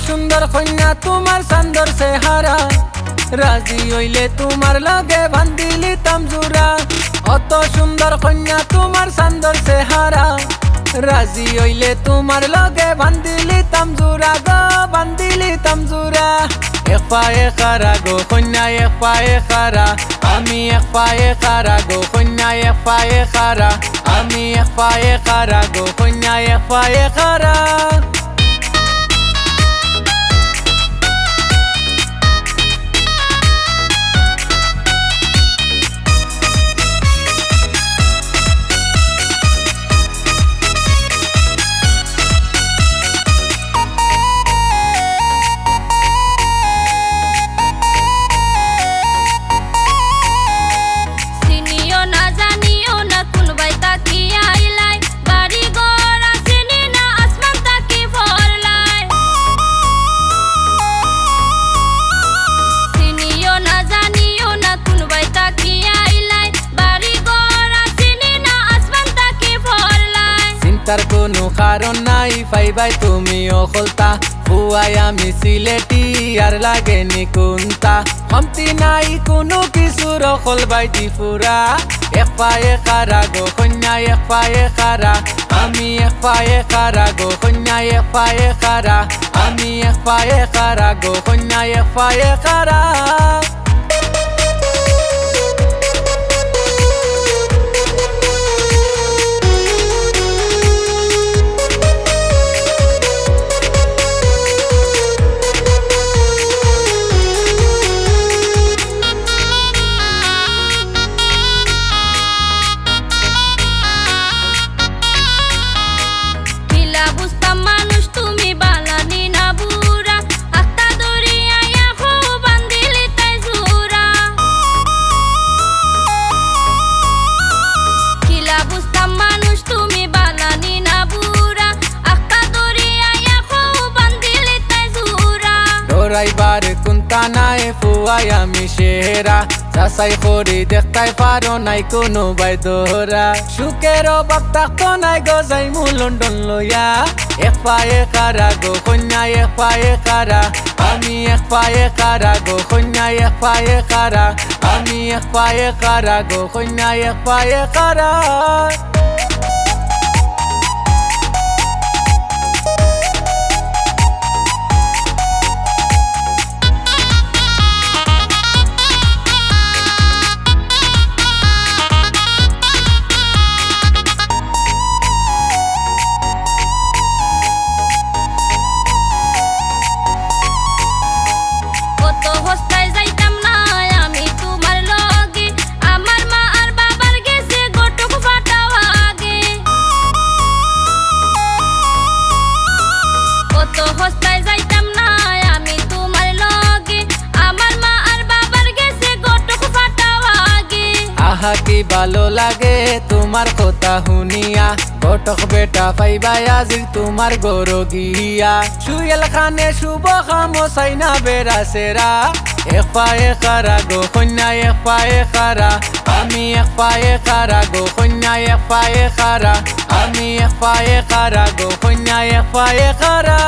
সুন্দর কন্যা তোমার চান্দর চেহারা রাজি হইলে তোমার লগে বান্ধিলি তামজুরা অত সুন্দর কন্যা তোমার চান্দর চেহারা রাজি হইলে তোমার লগে বান্ধিলি তামজুরা গো বান্ধিলি তামজুরা এক পায়ে খারা গো কন্যা এক পায়ে খারা আমি এক পায়ে খারা গো কন্যা এক পায়ে খারা আমি এক পায়ে খারা গো কন্যা এক পায়ে খারা তার কোনো কারণ নাই পাইবাই তুমিও খোলতা হুয়াই আমি সিলেটি আর লাগেনি কোনটা কমতি নাই কোনো কিছুর খোলবাই দি পুরা এক পায়ে খারা গো কন্যা এক পায়ে খারা আমি এক পায়ে খারা গো কন্যা এক পায়ে খারা আমি এক পায়ে খারা গো কন্যা এক পায়ে খারা রাইবার কুন্তা নাই ফুয়াই আমি শেহরা যাচাই করি দেখতাই পারো নাই কোনো বাইদরা সুখের অভাব থাকতো নাই গো যাইমু লন্ডন লইয়া এক পায়ে খারা গো কন্যা এক পায়ে খারা আমি এক পায়ে খারা গো কন্যা এক পায়ে খারা আমি এক পায়ে খারা গো কন্যা এক পায়ে খারা কি ভালো লাগে তোমার কথা শুনিয়া ঘটক বেটা পাইবাই আজি তোমার গরো গিয়া সুহেল খানে শুভ খাম সাইনা বেড়া সেরা এক পায়ে খারা গো কন্যা এক পায়ে খারা আমি এক পায়ে খারা গো কন্যা এক পায়ে খারা আমি এক পায়ে খারা গো কন্যা এক পায়ে খারা